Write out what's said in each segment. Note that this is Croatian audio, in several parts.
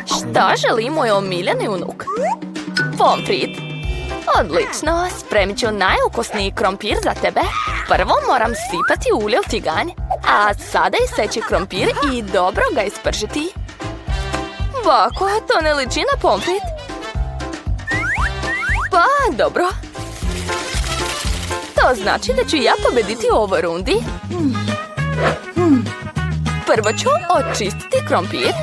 Šta želi moj omiljeni unuk? Pomfrit. Odlično, spremit ću najukusniji krompir za tebe. Prvo moram sipati ulje u tiganj, a sada iseći krompir i dobro ga ispržiti. Bako, to ne liči na pomfrit. Pa, dobro. To znači da ću ja pobediti u ovoj rundi. Prvo ću očistiti krompir.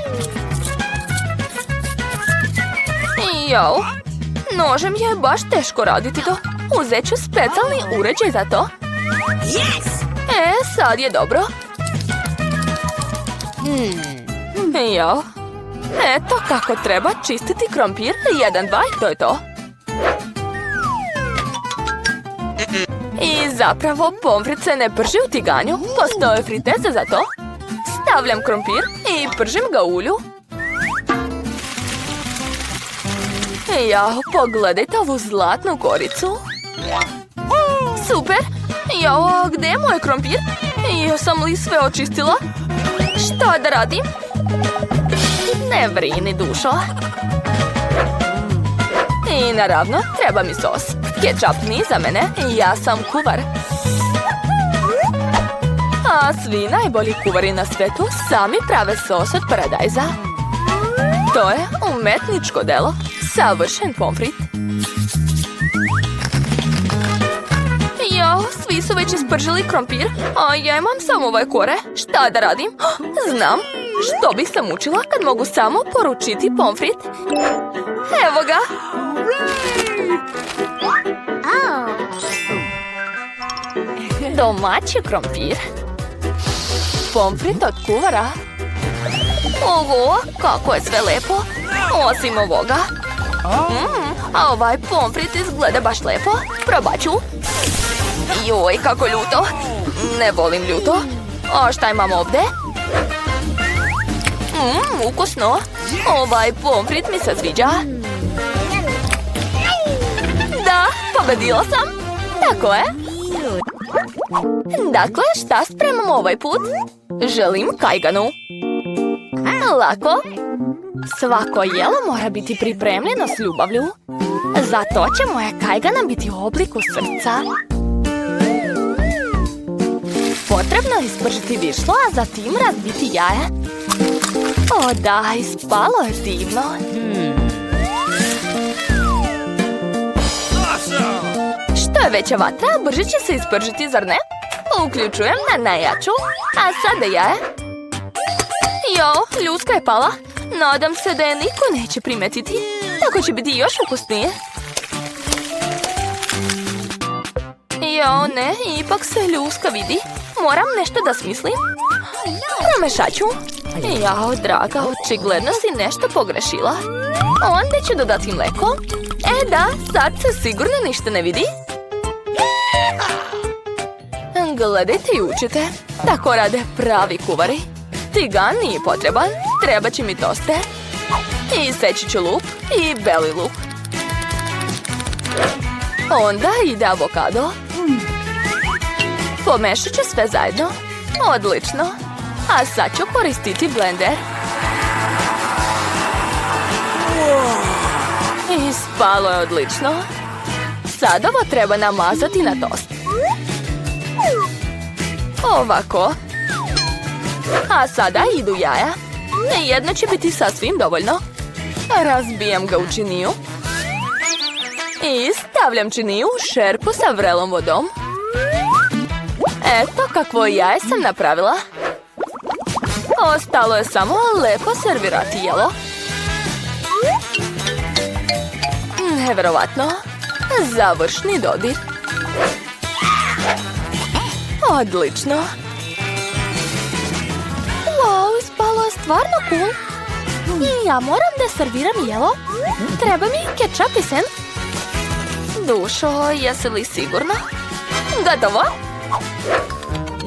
Jau, nožem je baš teško raditi to. Uzet ću specijalni uređaj za to. Sad je dobro. Jau. Eto kako treba čistiti krompir. 1, 2 i to je to. I zapravo pomfrit se ne prži u tiganju. Postoje friteze za to. Stavljam krompir i pržim ga u ulju. Jao, pogledajte ovu zlatnu koricu. Super! Jao, gdje je moj krompir? Jesam li sve očistila? Šta da radim? Ne brini, dušo. I naravno, treba mi sos. Kečap nije za mene, ja sam kuvar. A svi najbolji kuvari na svetu sami prave sos od paradajza. To je umetničko delo. Savršen pomfrit. Jao, svi su već ispržili krompir, a ja imam samo ove kore. Šta da radim? Znam, što bih se mučila kad mogu samo poručiti pomfrit. Evo ga. Domaći krompir. Pomfrit od kuvara. Ovo, kako je sve lepo. Osim ovoga. A ovaj pomfrit izgleda baš lepo. Probat ću. Joj, kako ljuto. Ne volim ljuto. A šta imam ovdje? Ukusno. Ovaj pomfrit mi se sviđa. Da, pobedila sam. Tako je. Dakle, šta spremam ovaj put? Želim kajganu. Lako. Svako jelo mora biti pripremljeno s ljubavlju. Zato će moja kajgana biti u obliku srca. Potrebno je ispržiti višlo, a zatim razbiti jaje. O da, ispalo je divno. Što je veća vatra, brže će se ispržiti, zar ne? Uključujem na najjaču, a sada jaje. Jo, ljuska je pala. Nadam se da je niko neće primetiti. Tako će biti još ukusnije. Jo, ne, ipak se ljuska vidi. Moram nešto da smislim. Promešat ću. Jao, draga, očigledno si nešto pogrešila. Onda ću dodati mleko. Da, sad se sigurno ništa ne vidi. Gledajte i učite. Tako rade pravi kuvari. Tigan nije potreban. Treba će mi toste. I seći ću luk i beli luk. Onda ide avokado. Pomešat ću sve zajedno. Odlično. A sad ću koristiti blender. Ispalo je odlično. Sad ovo treba namazati na tost. Ovako. A sada idu jaja. Jedno će biti sasvim dovoljno. Razbijam ga u činiju. I stavljam činiju u šerpu sa vrelom vodom. Eto kakvo jaje sam napravila. Ostalo je samo lepo servirati jelo. Nevjerovatno. Završni dodir. Odlično. Wow, ispalo je stvarno cool. I ja moram da serviram jelo. Treba mi kečap i sen. Dušo, jesi li sigurna? Gotovo?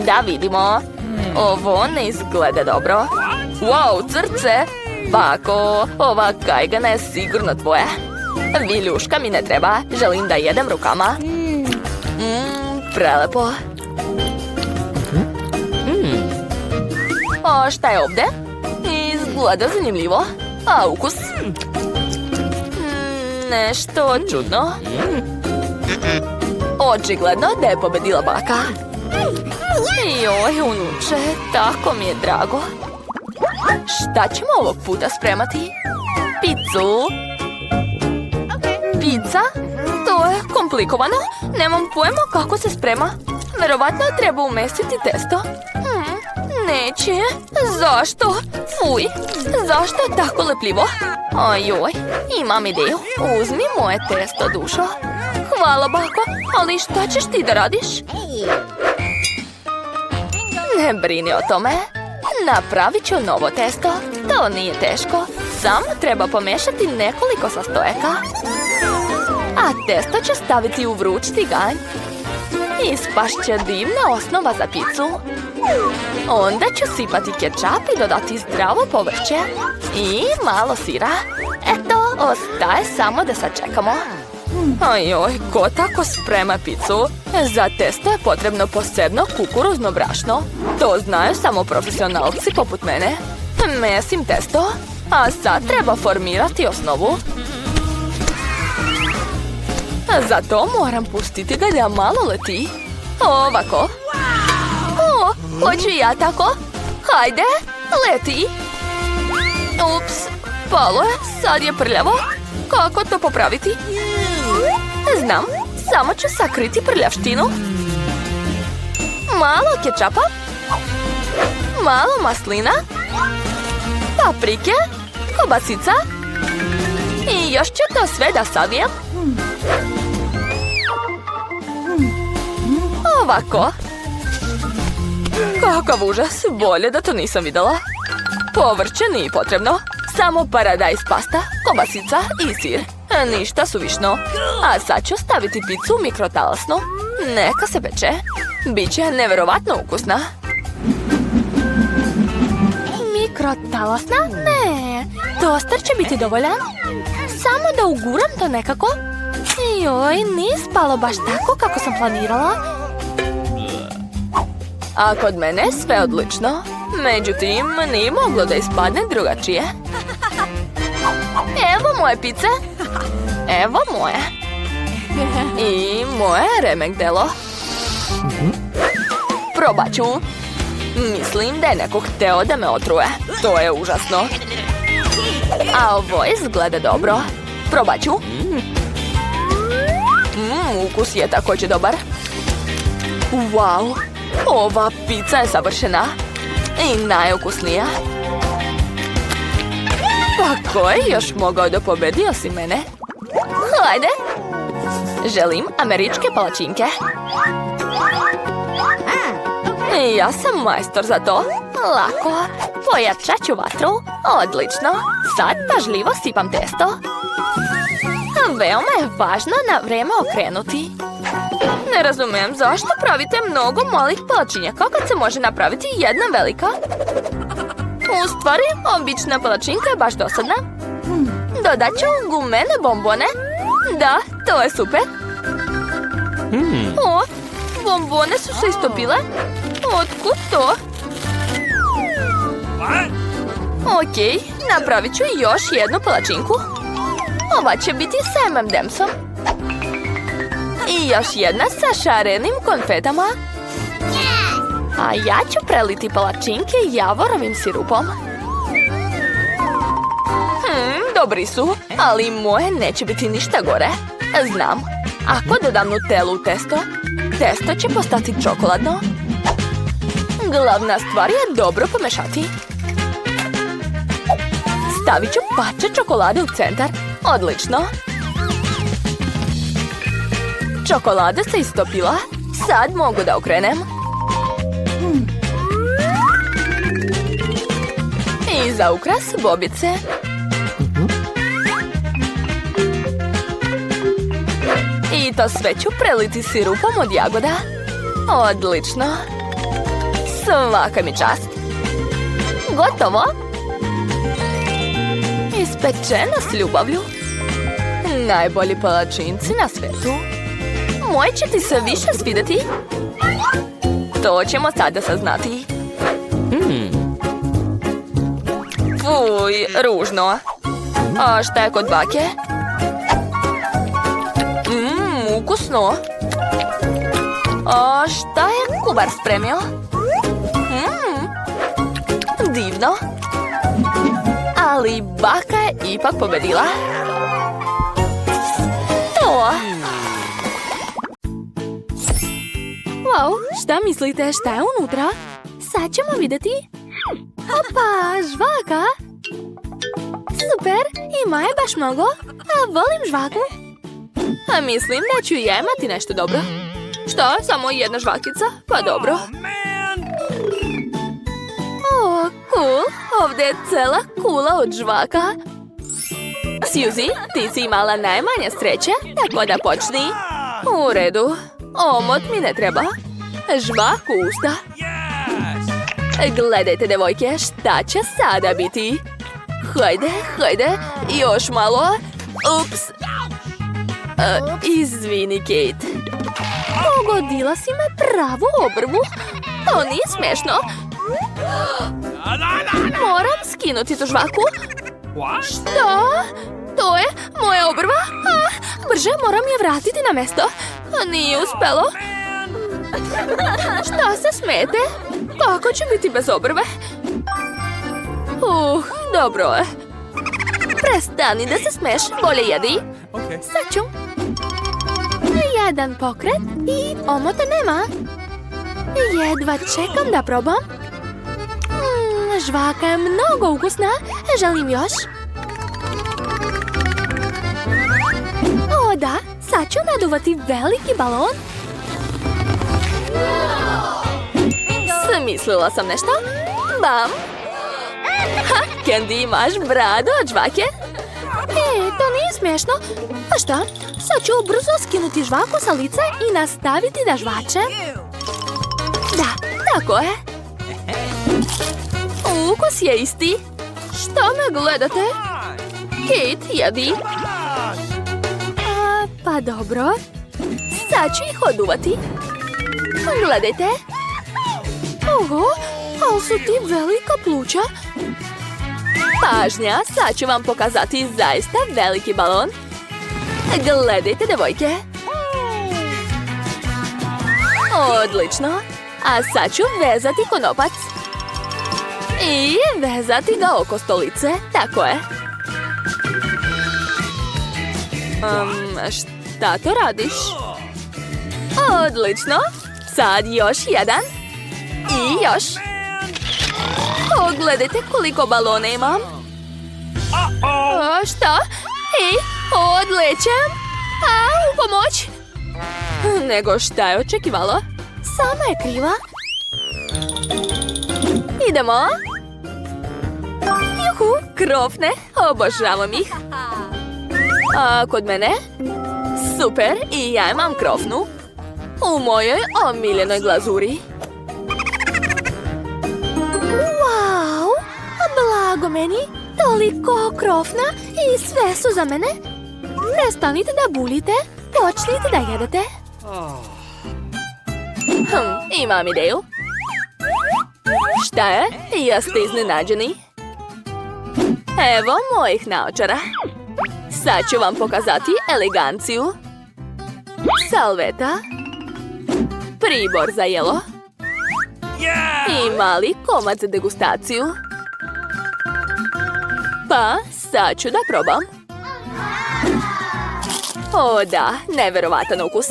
Da vidimo. Ovo ne izgleda dobro. Wow, crce. Bako, ova kajgana je sigurno tvoja. Viljuška mi ne treba. Želim da jedem rukama. Prelepo. O, šta je ovdje? Izgleda zanimljivo. A ukus? Nešto čudno. Očigledno da je pobedila baka. Joj, unuče, tako mi je drago. Šta ćemo ovog puta spremati? Picu. Pizza? To je komplikovano. Nemam pojma kako se sprema. Verovatno treba umestiti testo. Neće. Zašto? Fuj. Zašto je tako lepljivo? Ajoj, imam ideju. Uzmi moje testo, dušo. Hvala, bako. Ali šta ćeš ti da radiš? Ne brini o tome. Napravit ću novo testo. To nije teško. Samo treba pomešati nekoliko sastojaka. A testo ću staviti u vruć tiganj. Ispašće divna osnova za picu. Onda ću sipati kečap i dodati zdravo povrće. I malo sira. Eto, ostaje samo da sačekamo. Ajoj, ko tako sprema picu? Za testo je potrebno posebno kukuruzno brašno. To znaju samo profesionalci poput mene. Mesim testo, a sad treba formirati osnovu. Zato moram pustiti ga da malo leti. Ovako. O, hoću i ja tako. Hajde, leti. Ups, palo je, sad je prljavo. Kako to popraviti? Znam, samo ću sakriti prljavštinu. Malo kečapa. Malo maslina. Paprike. Kobasica. I još ću to sve da savijem. Ovako. Kakav užas, bolje da to nisam videla. Povrće nije potrebno. Samo paradajz pasta, kobasica i sir. Ništa suvišno. A sad ću staviti picu u mikrotalasnu. Neka se peče. Biće neverovatno ukusna. Mikrotalasna? Ne. Toster će biti dovoljan. Samo da uguram to nekako. Joj, nije spalo baš tako kako sam planirala. A kod mene sve odlično. Međutim, nije moglo da ispadne drugačije. Evo moje pice. Evo moje. I moje remek delo. Probat ću. Mislim da je neko hteo da me otruje. To je užasno. A ovo izgleda dobro. Probat ću. Ukus je također dobar. Wow. Ova pizza je savršena. I najukusnija. Pa ko je još mogao da pobedi osim mene? Hajde. Želim američke palačinke. Ja sam majstor za to. Lako. Pojačat ću vatru. Odlično. Sad pažljivo sipam testo. Veoma je važno na vreme okrenuti. Ne razumijem zašto pravite mnogo malih palačinjaka kad se može napraviti jedna velika. U stvari, obična palačinka je baš dosadna. Dodat ću gumene bombone. Da, to je super. O, bombone su se istopile. Otkud to? Okej, napravit ću još jednu palačinku. Ova će biti s M&M'som. I još jedna sa šarenim konfetama. A ja ću preliti palačinke javorovim sirupom. Dobri su, ali moje neće biti ništa gore. Znam, ako dodam Nutellu u testo, testo će postati čokoladno. Glavna stvar je dobro pomešati. Stavit ću parče čokolade u centar. Odlično. Čokolada se istopila. Sad mogu da okrenem. I za ukras bobice. I to sve ću preliti sirupom od jagoda. Odlično. Svaka mi čast. Gotovo. Ispečeno s ljubavlju. Najbolji palačinci na svetu. Moje će ti se više svidjeti. To ćemo sada saznati. Fuj, ružno. A šta je kod bake? Ukusno. A šta je kubar spremio? Divno. Ali baka je ipak pobedila. Wow, šta mislite, šta je unutra? Sad ćemo vidjeti. Opa, žvaka. Super, ima je baš mnogo. A volim žvaku. A mislim da ću ja imati nešto dobro. Šta, samo jedna žvakica? Pa dobro. Cool. Ovdje je cela kula od žvaka. Suzy, ti si imala najmanje sreće, tako da počni. U redu. Omot mi ne treba. Žvak u usta. Gledajte, devojke, šta će sada biti? Hajde. Još malo. Ups. Izvini, Kate. Pogodila si me pravu obrvu. To nije smiješno. Moram skinuti tu žvaku. Šta? To je moja obrva? Brže, moram je vratiti na mjesto. Nije uspjelo. Šta se smete? Kako će biti bez obrve? Dobro je. Prestani da se smeš, bolje jedi. Sad ću. Jedan pokret i omota nema. Jedva čekam da probam. Žvaka je mnogo ukusna. Želim još. O da, sad ću naduvati veliki balon. Smislila sam nešto. Bam. Candy, imaš bradu od žvake? To nije smiješno. A šta? Sad ću brzo skinuti žvaku sa lica i nastaviti da žvače. Da, tako je. Ukus je isti. Šta me gledate? Kate, jedi. Pa dobro. Sad ću ih oduvati. Gledajte. Oho, ali su ti velika pluća. Pažnja, sad ću vam pokazati zaista veliki balon. Gledajte, devojke. Odlično. A sad ću vezati konopac. I vezati ga oko stolice. Tako je. Šta to radiš? Odlično. Sad još jedan. I još. Gledajte koliko balona imam. Šta? Odlećem. U pomoć. Nego šta je očekivalo? Sama je kriva. Idemo. Juhu, krofne. Obožavam ih. A kod mene? Super, i ja imam krofnu. U mojoj omiljenoj glazuri. Wow, blago meni. Toliko krofna i sve su za mene. Prestanite da bulite, počnite da jedete. Imam ideju. Šta je? Jeste iznenađeni? Evo mojih naočara. Sad ću vam pokazati eleganciju. Salveta. Pribor za jelo. I mali komad za degustaciju. Pa, sad ću da probam. O da, neverovatan ukus.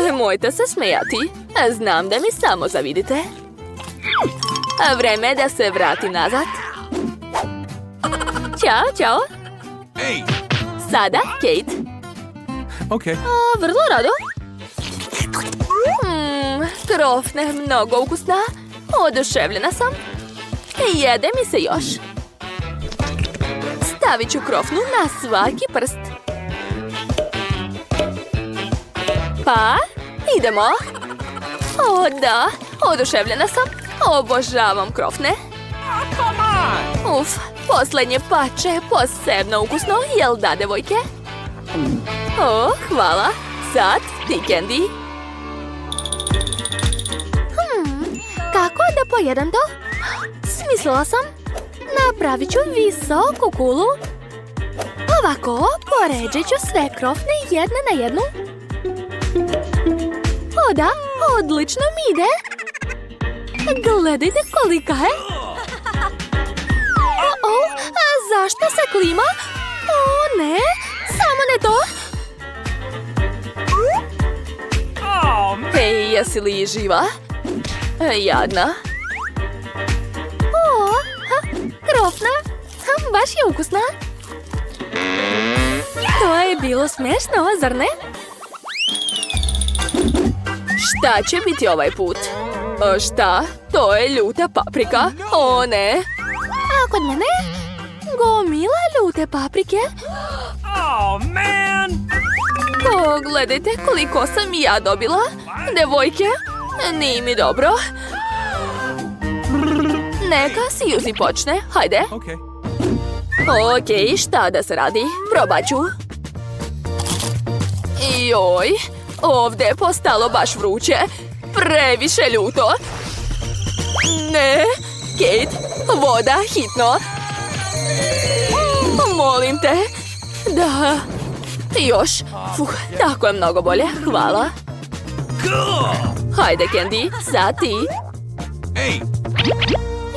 Nemojte se smijati. Znam da mi samo zavidite. Vreme je da se vratim nazad. Ćao. Sada, Kate. Vrlo rado. Krofne, mnogo ukusna. Oduševljena sam. Jede mi se još. Stavit ću krofnu na svaki prst. Pa, idemo. O da, oduševljena sam. Obožavam krofne. Uf, posljednje pače, posebno ukusno, jel da, devojke? O, hvala. Sad ti, Candy. Kako da pojedem to? Smislila sam. Napravit ću visoku kulu. Ovako, poređat ću sve krofne jedne na jednu. O da, odlično mi ide. Gledajte kolika je. A zašto se klima? O ne, samo ne to. Hej, jesi li živa? Jadna. O, krofna. Baš je ukusna. To je bilo smiješno, zar ne? Šta će biti ovaj put? Šta? To je ljuta paprika. O ne. A kod mene? Gomila ljute paprike. Oh, man! Pogledajte koliko sam ja dobila. Devojke, nije mi dobro. Neka Suzy počne, hajde. Ok, šta da se radi? Probat ću. Joj, ovdje je postalo baš vruće. Previše ljuto. Ne, Kate, voda, hitno. Molim te. Da. Još. Tako je mnogo bolje, hvala. Hajde, Candy, sad ti.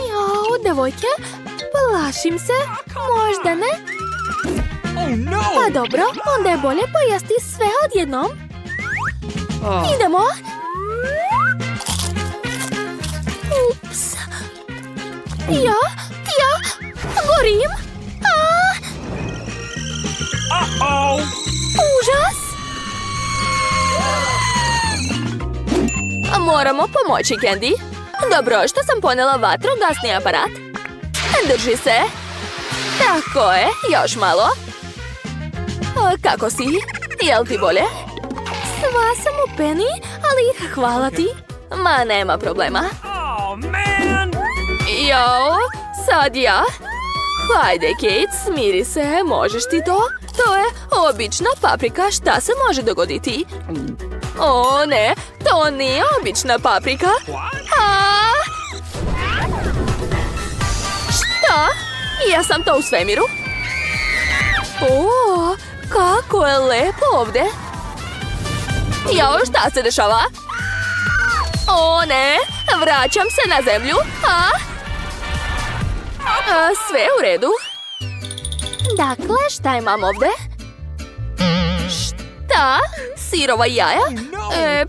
Jao, devojke, plašim se. Možda ne. Pa dobro, onda je bolje pojesti sve odjednom. Idemo. Ups. Ja gorim. Užas. Moramo pomoći, Candy. Dobro, što sam ponela vatrogasni aparat. Drži se. Tako je, još malo. Kako si? Jel ti bolje? Sva sam u peni, ali hvala ti. Ma, nema problema. Jao, sad ja. Hajde, Kate, smiri se, možeš ti to? To je obična paprika, šta se može dogoditi? O ne, to nije obična paprika. Šta? Ja sam to u svemiru. O, kako je lepo ovdje. Jao, šta se dešava? O ne, vraćam se na zemlju. Sve u redu. Dakle, šta imam ovdje? Šta? Sirova jaja?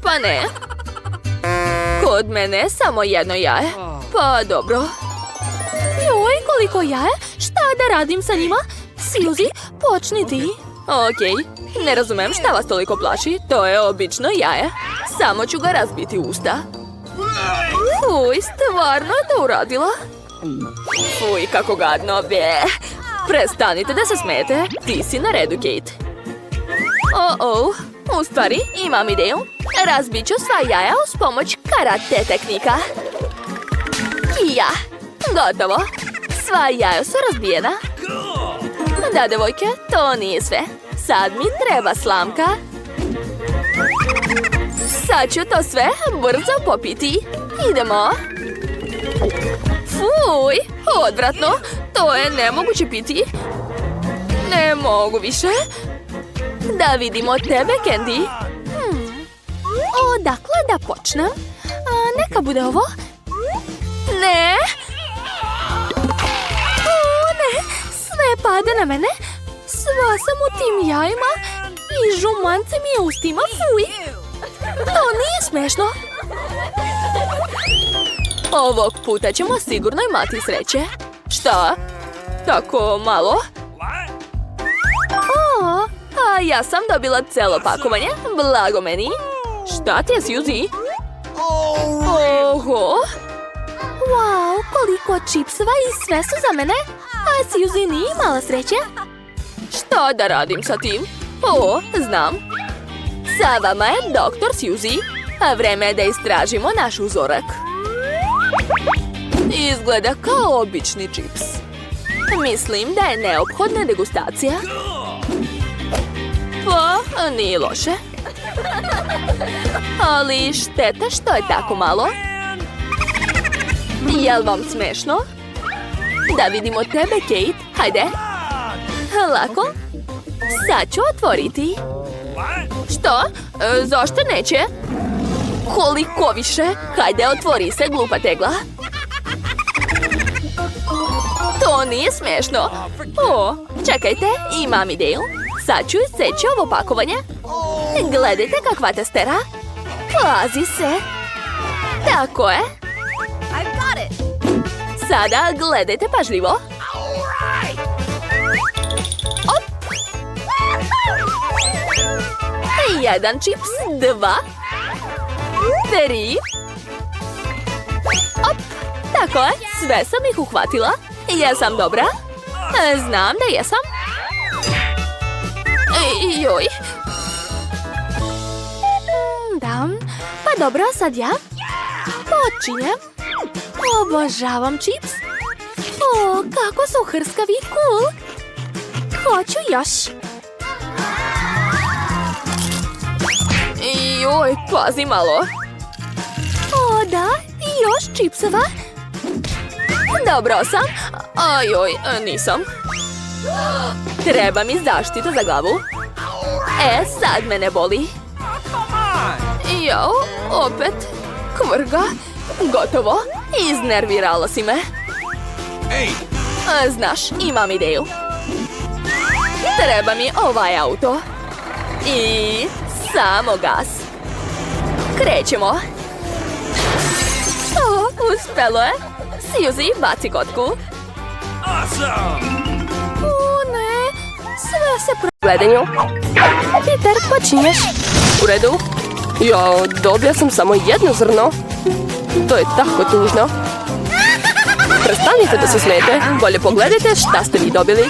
Pa ne. Kod mene samo jedno jaje. Pa dobro. Joj, koliko jaje? Šta da radim sa njima? Suzy, počni ti. Ok, ne razumem šta vas toliko plaši. To je obično jaje. Samo ću ga razbiti u usta. Fuj, stvarno je to uradila? Fuj, kako gadno, be. Prestanite da se smijete. Ti si na redu, Kate. U stvari, imam ideju. Razbit ću sva jaja uz pomoć karate tehnika. Ja, gotovo. Sva jaja su razbijena. Da, devojke, to nije sve. Sad mi treba slamka. Sad ću to sve brzo popiti. Idemo. Fuj, odvratno. To je nemoguće piti. Ne mogu više. Da vidimo tebe, Candy. Odakle da počnem? Neka bude ovo. Ne. O ne, sve pada na mene. Sva sam u tim jajima. I žumance mi je ustima. Fuj. To nije smešno. Ovog puta ćemo sigurno imati sreće. Šta? Tako malo? A ja sam dobila celo pakovanje. Blago meni. Šta ti je, Suzy? Oho. Wow, koliko čipsova i sve su za mene. A Suzy nije imala sreće. Šta da radim sa tim? Znam. Sa vama je Dr. Suzy. A vreme je da istražimo naš uzorak. Izgleda kao obični čips. Mislim da je neophodna degustacija. Pa, nije loše. Ali šteta što je tako malo. Jel vam smešno? Da vidimo tebe, Kate. Hajde. Lako. Sad ću otvoriti. Što? Zašto neće? Koliko više? Hajde, otvori se, glupa tegla. To nije smiješno. O, čekajte, imam ideju. Sad ću isceći ovo pakovanje. Gledajte kakva testera. Pazi se. Tako je. Sada gledajte pažljivo. Op. 1 čips, 2, 3. Op. Tako je, sve sam ih uhvatila. Jesam dobra? Znam da jesam. Joj. Da. Pa dobro, sad ja. Počinjem. Obožavam čips. O, kako su hrskavi i cool. Hoću još. Joj, pazi malo. O, da, još čipsova. Dobro sam. Ajoj, nisam. Treba mi zaštita za glavu. Sad me ne boli. Jao, opet. Kvrga. Gotovo. Iznervirala si me. Znaš, imam ideju. Treba mi ovaj auto. I samo gas. Krećemo. O, uspelo je. Suzy, baci kotku. O, ne. Sve se Gledanju. Peter, počinješ. U redu. Ja, dobio sam samo jedno zrno. To je tako tužno. Prestanite da se smijete. Bolje pogledajte šta ste vi dobili.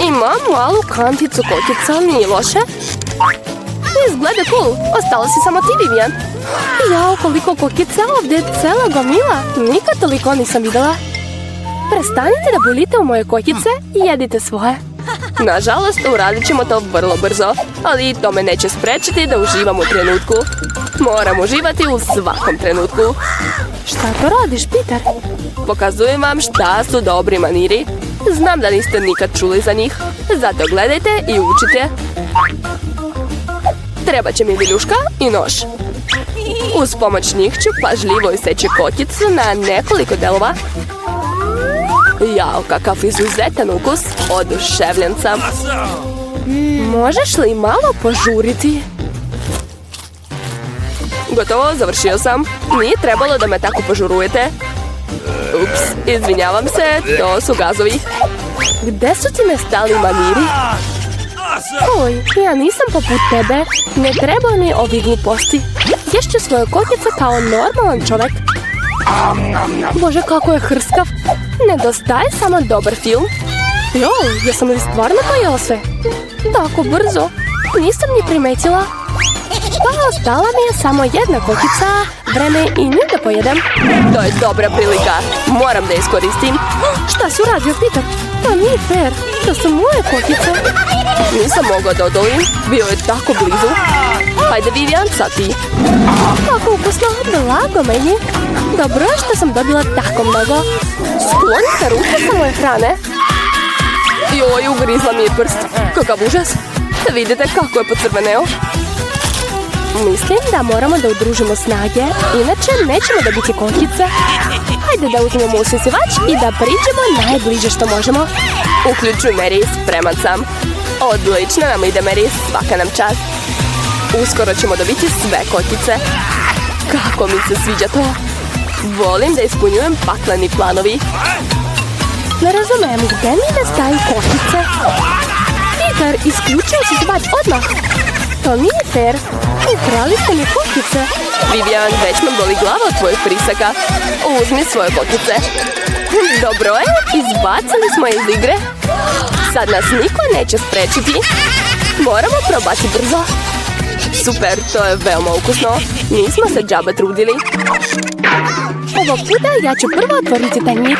Imam malu kanticu kokica, nije loše. Izgleda cool. Ostala si samo ti, Vivian. Jao, koliko kokica ovdje, cela gomila. Nikad toliko nisam videla. Prestanite da bulite u moje kokice i jedite svoje. Nažalost, uradit ćemo to vrlo brzo. Ali to me neće sprečiti da uživam u trenutku. Moram uživati u svakom trenutku. Šta to radiš, Peter? Pokazujem vam šta su dobri maniri. Znam da niste nikad čuli za njih. Zato gledajte i učite. Treba će mi viljuška i nož. Uz pomoć njih ću pažljivo iseći kokicu na nekoliko delova. Jao, kakav izuzetan ukus. Oduševljen sam. Možeš li malo požuriti? Gotovo, završio sam. Nije trebalo da me tako požurujete. Ups, izvinjavam se, to su gazovi. Gde su ti nestali maniri? Oj, ja nisam poput tebe. Ne treba mi ovi gluposti. Ješću svoje kokice kao normalan čovek. Bože, kako je hrskav. Nedostaje samo dobar film. Joj, jesam li stvarno pojela sve? Tako brzo. Nisam ni primetila. Pa ostala mi je samo jedna kokica. Vreme i nju da pojedem. To je dobra prilika. Moram da iskoristim. Šta si uradio, Peter? To nije fair. To su moje kokice. Nisam mogla da odolim. Bio je tako blizu. Hajde, Vivian, sad ti. Kako ukusno, blago meni. Dobro je što sam dobila tako mnogo. Sklonite ruke sa moje hrane. Joj, ugrizla mi je prst. Kakav užas. Vidite kako je pocrveneo. Mislim da moramo da udružimo snage, inače nećemo dobiti kokice. Hajde da uzmemo usisivač i da priđemo najbliže što možemo. Uključuj Mary, spreman sam. Odlično nam ide, Mary, svaka nam čast. Uskoro ćemo dobiti sve kokice. Kako mi se sviđa to. Volim da ispunjujem pakleni planovi. Ne razumem, gde mi nestaju kokice? Peter, isključio usisivač odmah. To nije fair. Ukrali ste mi kokice. Vivian, već me boli glava od tvojih prisaka. Uzmi svoje kokice. Dobro je, izbacili smo je iz igre. Sad nas niko neće sprečiti. Moramo probati brzo. Super, to je veoma ukusno. Nismo se džaba trudili. Ovog puta ja ću prvo otvoriti tanjir.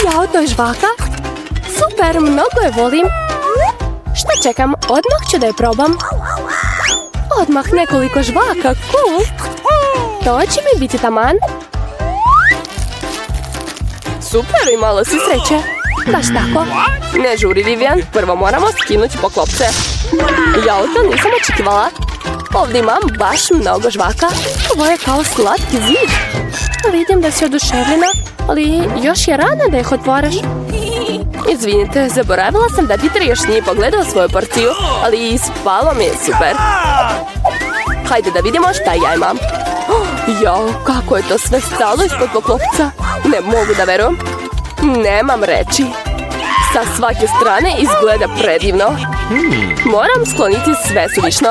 Jao, to je žvaka. Super, mnogo je volim. Šta čekam? Odmah ću da je probam. Odmah nekoliko žvaka, cool. To će mi biti taman. Super, imala si sreće. Baš tako. Ne žuri, Vivian. Prvo moramo skinuti poklopce. Ja to nisam očekivala. Ovdje imam baš mnogo žvaka. Ovo je kao slatki zid. Vidim da si oduševljena, ali još je rano da ih otvoriš. Izvinite, zaboravila sam da Peter još nije pogledao svoju porciju, ali ispalo mi je super. Hajde da vidimo šta ja imam. Jao, kako je to sve stalo ispod poklopca. Ne mogu da verujem. Nemam reći. Sa svake strane izgleda predivno. Moram skloniti sve suvišno.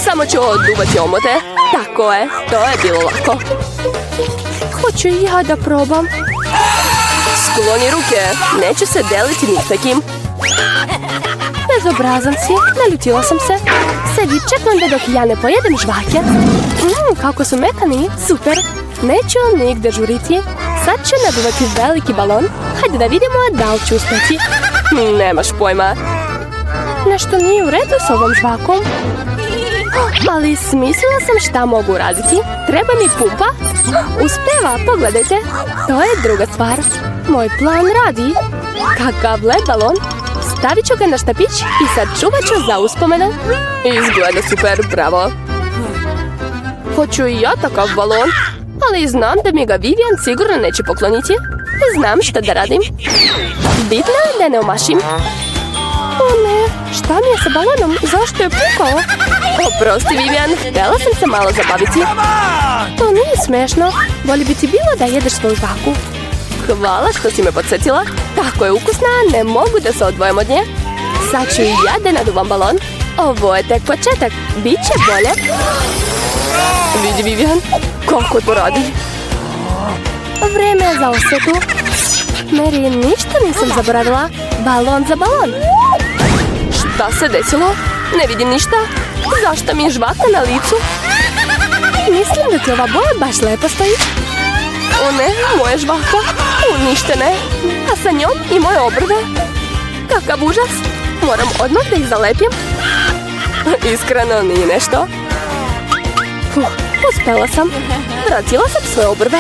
Samo ću oduvati omote. Tako je, to je bilo lako. Hoću i ja da probam. Skloni ruke, neću se deliti ni sa kim. Bezobrazan si, naljutila sam se. Sedi, čekam da dok ja ne pojedem žvake. Kako su mekani, super. Neću nigde žuriti. Sad ću naduvati veliki balon. Hajde da vidimo da li ću uspeti. Nemaš pojma. Nešto nije u redu s ovom žvakom. Ali smislila sam šta mogu raditi. Treba mi pumpa. Uspeva, pogledajte. To je druga stvar. Moj plan radi. Kakav led balon. Stavit ću ga na štapić i sačuvat ću za uspomenu. Izgleda super, bravo. Hoću i ja takav balon, ali znam da mi ga Vivian sigurno neće pokloniti. Znam šta da radim. Bitno je da ne omašim. O ne, šta mi je sa balonom? Zašto je pukao? Oprosti, Vivian, htjela sam se malo zabaviti. To nije smešno. Bolje bi ti bilo da jedeš svoju žvaku. Hvala što si me podsjetila. Tako je ukusna, ne mogu da se odvojim od nje. Sad ću i ja da naduvam balon. Ovo je tek početak, bit će bolje. Vidi, Vivian, kako to radi. Vreme je za osvetu. Mary, ništa nisam zaboravila. Balon za balon. Šta se desilo? Ne vidim ništa. Zašto mi je žvaka na licu? Mislim da ti ova boja baš lepo stoji. O ne, moja žvaka. Uništene. A sa njom i moje obrve. Kakav užas. Moram odmah da ih zalepim. Iskreno nije nešto. Uspela sam. Vratila sam svoje obrve.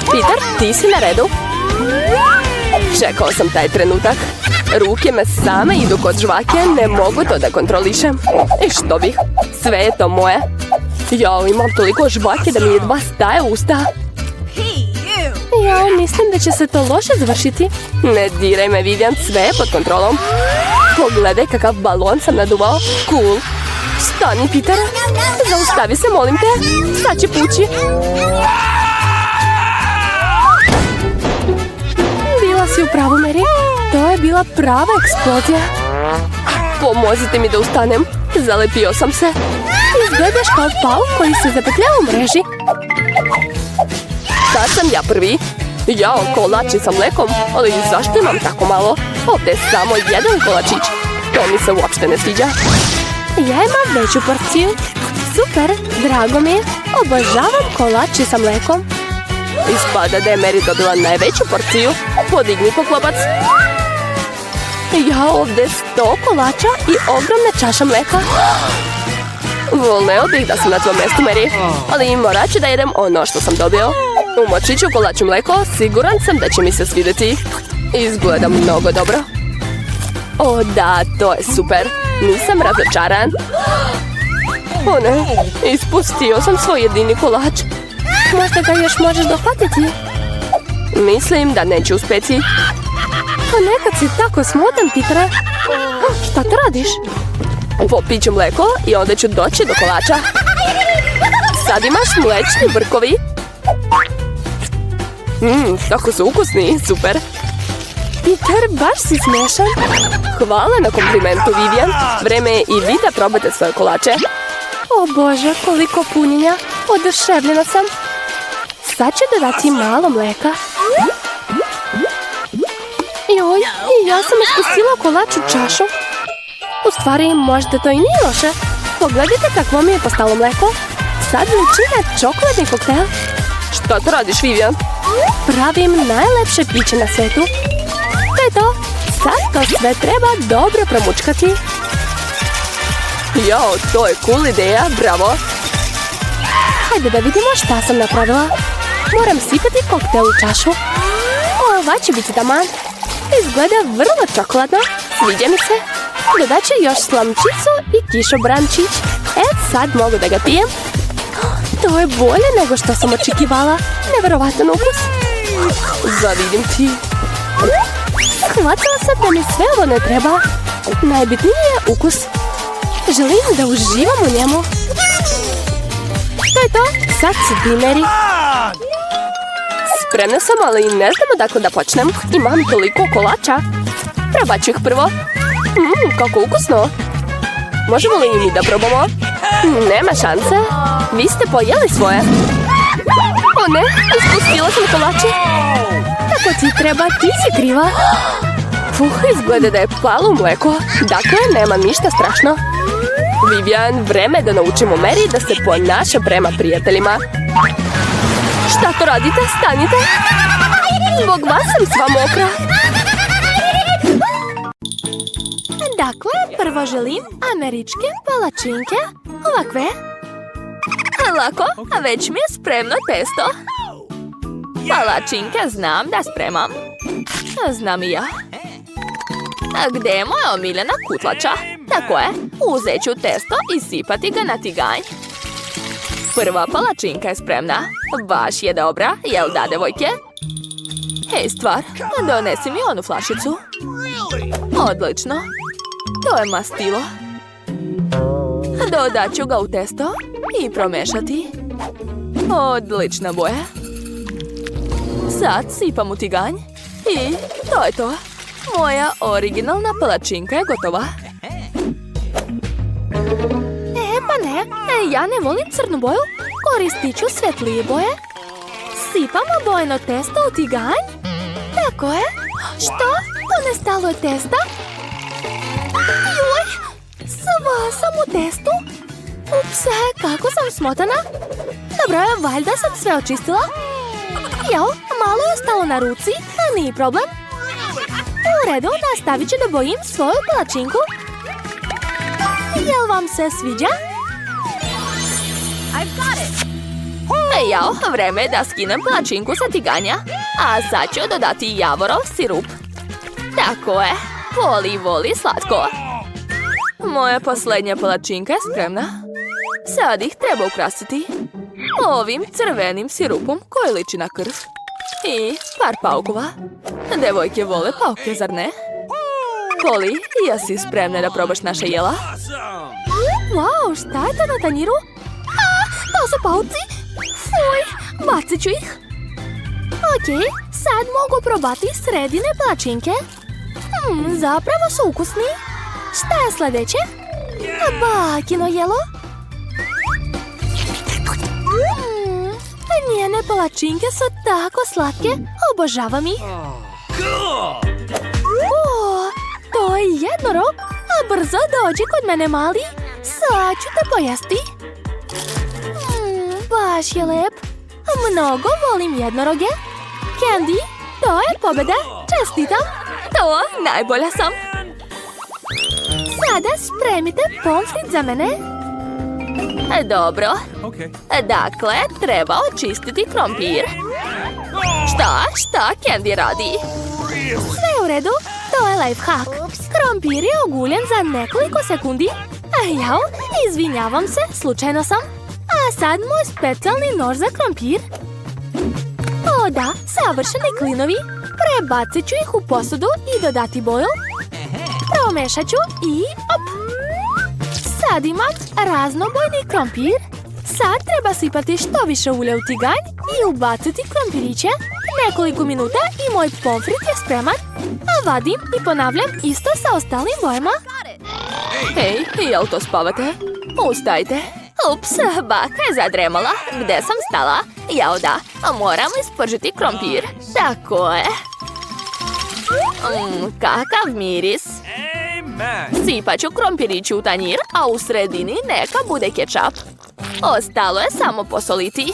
Peter, ti si na redu. Čekao sam taj trenutak. Ruke me same idu kod žvake, ne mogu to da kontrolišem. I što bih? Sve je to moje. Jao, imam toliko žvake da mi jedva staje usta. Ja mislim da će se to loše završiti. Ne diraj me, Vivian, sve je pod kontrolom. Pogledaj kakav balon sam naduvao. Cool. Stani, Peter. Zaustavi se, molim te. Sad će pući. Bila si u pravu, Mary. To je bila prava eksplozija. Pomozite mi da ustanem. Zalepio sam se. Izgledaš kao pauk koji se zapetljava u mreži. Sad sam ja prvi. Jao, kolači sa mlekom, ali zašto imam tako malo? Ovdje je samo jedan kolačić. To mi se uopšte ne sviđa. Ja imam veću porciju. Super, drago mi je. Obožavam kolače sa mlekom. Ispada da je Mary dobila najveću porciju. Podigni poklopac. Ja ovdje 100 kolača i ogromna čaša mleka. Voleo bih da sam na tvojom mjestu, Mary, ali morat ću da jedem ono što sam dobio. Umočit ću kolaču mleko, siguran sam da će mi se svidjeti. Izgleda mnogo dobro. O da, to je super. Nisam razočaran. O ne, ispustio sam svoj jedini kolač. Možda ga još možeš dohvatiti. Mislim da neću uspjeti. Nekad si tako smutan, Petere. Šta to radiš? Popit ću mleko i onda ću doći do kolača. Sad imaš mlečni brkovi. Tako su ukusni, super. Peter, baš si smešan. Hvala na komplimentu, Vivian. Vreme je i vi da probate svoje kolače. O Bože, koliko punjenja. Oduševljena sam. Sad ću dodati malo mleka. Joj, i ja sam ispustila kolač u čašu. U stvari, možda to i nije loše. Pogledajte kakvo mi je postalo mleko. Sad liči na čokoladni koktel. Šta to radiš, Vivian? Pravim najlepše piće na svetu. To je to. Sad to sve treba dobro promučkati. Jao, to je cool ideja, bravo. Hajde da vidimo šta sam napravila. Moram sipati koktel u čašu. Ova će biti taman. Izgleda vrlo čokoladno. Sviđa mi se. Dodat ću još slamčicu i kišobrančić. Sad mogu da ga pijem. To je bolje nego što sam očekivala. Neverovatan ukus. Zavidim ti. Shvatila sam da mi sve ovo ne treba. Najbitniji je ukus. Želim da uživam u njemu. To je to. Sad su dineri. Spremna sam, ali ne znam odakle da počnem. Imam toliko kolača. Probat ću ih prvo. Kako ukusno. Možemo li i mi da probamo? Nema šanse. Vi ste pojeli svoje. O ne, ispustila sam kolače. Tako ti treba, ti si kriva. Izgleda da je palo u mleko. Dakle, nema ništa strašno. Vivian, vreme da naučimo Mary da se ponaša prema prijateljima. Šta to radite? Stanite. Zbog vas sam sva mokra. Dakle, prvo želim američke palačinke. Ovakve. Lako, već mi je spremno testo. Palačinke znam da spremam. Znam i ja. A gdje je moja omiljena kutlača? Tako je, uzet ću testo i sipati ga na tiganj. Prva palačinka je spremna. Baš je dobra, jel da, devojke? Hej, stvar, donesi mi onu flašicu. Odlično. To je mastilo. Dodat ću ga u testo i promešati. Odlična boja. Sad sipam u tiganj i to je to. Moja originalna palačinka je gotova. Pa ne, ja ne volim crnu boju. Koristit ću svetlije boje. Sipam obojeno testo u tiganj. Tako je. Što? Ponestalo je testa? Joj, sva sam u testu. Ups, kako sam smotana. Dobro, valjda sam sve očistila. Jao, malo je ostalo na ruci, a nije problem. U redu, nastavit ću da bojim svoju palačinku. Jel vam se sviđa? Jao, vreme je da skinem palačinku sa tiganja. A sad ću dodati javorov sirup. Tako je, voli slatko. Moja posljednja palačinka je spremna. Sad ih treba ukrasiti ovim crvenim sirupom koji liči na krv. I par paukova. Devojke vole pauke, zar ne? Poli, jesi spremna da probaš naša jela? Wow, šta je to na tanjiru? To su pauci. Fuj, bacit ću ih. Ok, sad mogu probati sredine palačinke. Zapravo su ukusni. Šta je sljedeće? Bakino jelo. Njene palačinke su tako slatke. Obožavam ih. To je jednorog. A brzo dođi kod mene, mali. Sad ću te pojesti. Baš je lep. Mnogo volim jednoroge. Candy, to je pobjeda. Čestitam. To najbolja sam. Sada spremite pomfrit za mene. Dobro. Dakle, treba očistiti krompir. Šta Candy radi? Sve u redu. To je life hack. Krompir je oguljen za nekoliko sekundi. Jao, izvinjavam se, slučajno sam. A sad moj specijalni nož za krompir. O da, savršeni klinovi. Prebacit ću ih u posudu i dodati boju. Promešat ću i op. Sad imam raznobojni krompir. Sad treba sipati što više ulja u tiganj i ubaciti krompiriće. Nekoliko minuta i moj pomfrit je spreman. A vadim i ponavljam isto sa ostalim bojama. Hej, jel to spavate? Ustajte. Ups, baka je zadremala. Gde sam stala? Jao da, moram ispržiti krompir. Tako je. Kakav miris. Sipat ću krompiriću u tanjir, a u sredini neka bude kečap. Ostalo je samo posoliti.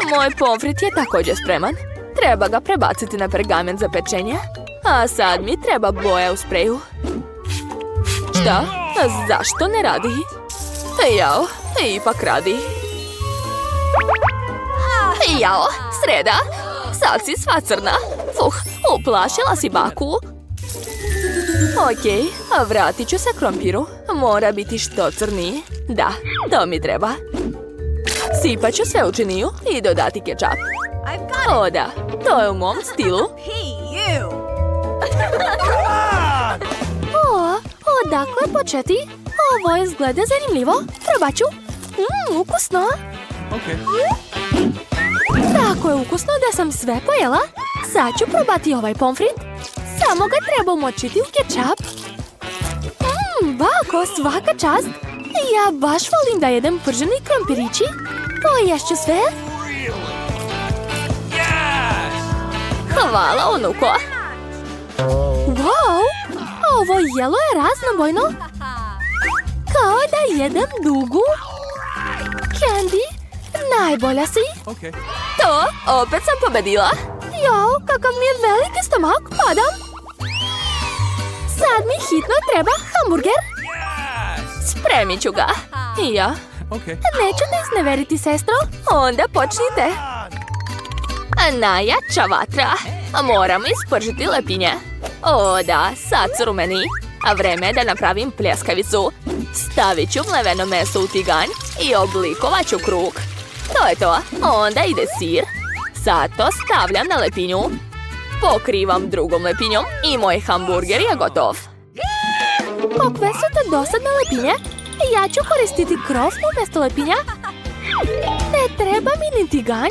Moj pomfrit je također spreman. Treba ga prebaciti na pergamen za pečenje. A sad mi treba boja u spreju. Šta? Zašto ne radi? Jao, ipak radi. Jao, sreda. Sad si sva crna. Uplašila si baku? Okej, vratit ću se krompiru. Mora biti što crniji. Da, to mi treba. Sipat ću sve u činiju i dodati kečap. O da, to je u mom stilu. Odakle početi? Ovo izgleda zanimljivo. Probat ću. Ukusno. Tako je ukusno da sam sve pojela. Sad ću probati ovaj pomfrit. Samo ga treba umočiti u kečap. Bako, svaka čast. Ja baš volim da jedem prženi krompirići. Poješću sve. Hvala, unuko. Wow, ovo jelo je raznobojno. Kao da jedem dugu. Candy, najbolja si. To, opet sam pobedila. Jao, kakav mi je veliki stomak, padam. Sad mi hitno treba hamburger. Spremit ću ga. I ja. Neću te izneveriti, sestro. Onda počnite. Najjača vatra. Moram ispržiti lepinje. O da, sad su rumeni. A vreme je da napravim pljeskavicu. Stavit ću mleveno meso u tiganj i oblikovat ću krug. To je to. Onda ide sir. Sad to stavljam na lepinju. Pokrivam drugom lepinjom i moj hamburger je gotov. Kakve su to dosadne lepinje? Ja ću koristiti krof umjesto lepinja. Ne treba mi ni tiganj.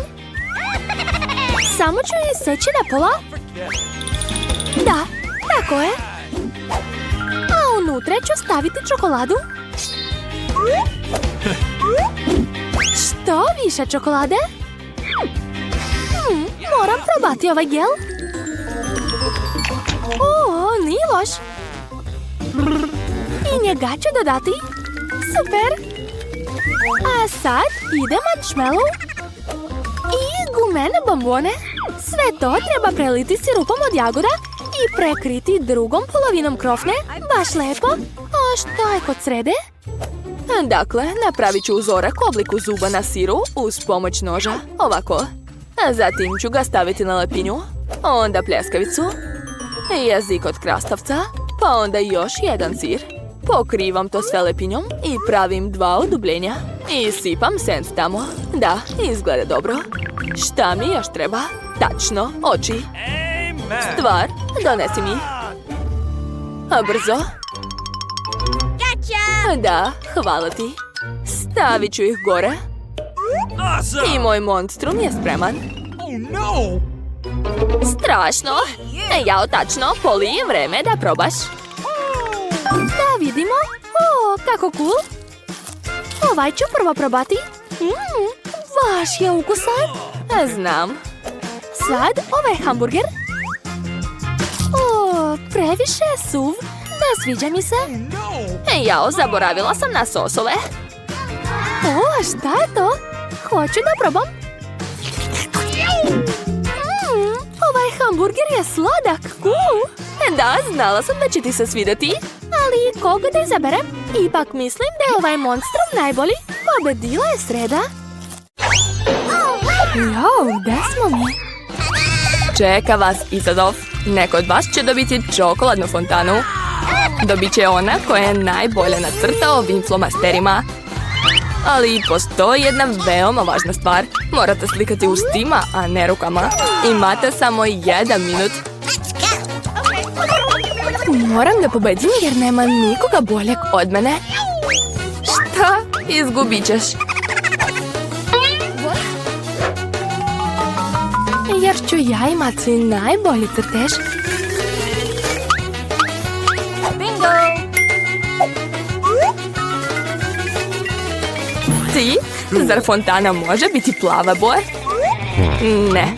Samo ću je seći na pola. Da, tako je. A unutra ću staviti čokoladu. Što više čokolade? Moram probati ovaj gel. O, nije loš. I njega ću dodati. Super. A sad ide marshmallow i gumene bombone. Sve to treba preliti sirupom od jagoda i prekriti drugom polovinom krofne. Baš lepo. A što je kod srede? Dakle, napravit ću uzorak u obliku zuba na siru uz pomoć noža. Ovako. Zatim ću ga staviti na lepinju. Onda pljeskavicu. Jezik od krastavca. Pa onda još jedan sir. Pokrivam to sve lepinjom i pravim 2 odubljenja. I sipam sens tamo. Da, izgleda dobro. Šta mi još treba? Tačno, oči. Stvar, donesi mi. A brzo. Da, hvala ti. Stavit ću ih gore. I moj monstrum je spreman. Strašno. Jao, tačno, Poli, vreme da probaš. Da vidimo. O, kako cool. Ovaj ću prvo probati. Baš je ukusan. Znam. Sad ovaj hamburger. O, previše je suv. Ne sviđa mi se. Jao, zaboravila sam na sosove. O, šta je to? Hoću da probam. Ovaj hamburger je sladak. Da, znala sam da će ti se svidjeti. Ali koga da izaberem? Ipak mislim da je ovaj monstrum najbolji. Pobedila je sreda. Jao, gde smo mi? Čeka vas izazov. Neko od vas će dobiti čokoladnu fontanu. Dobit će ona koja je najbolje nacrtao ovim flomasterima. Ali postoji jedna veoma važna stvar. Morate slikati ustima, a ne rukama. Imate samo 1 minut. Moram da pobedim jer nema nikoga boljeg od mene. Šta? Izgubit ćeš. Jer ću ja imati najbolji crtež. Bingo! Ti? Zar fontana može biti plava boja? Ne,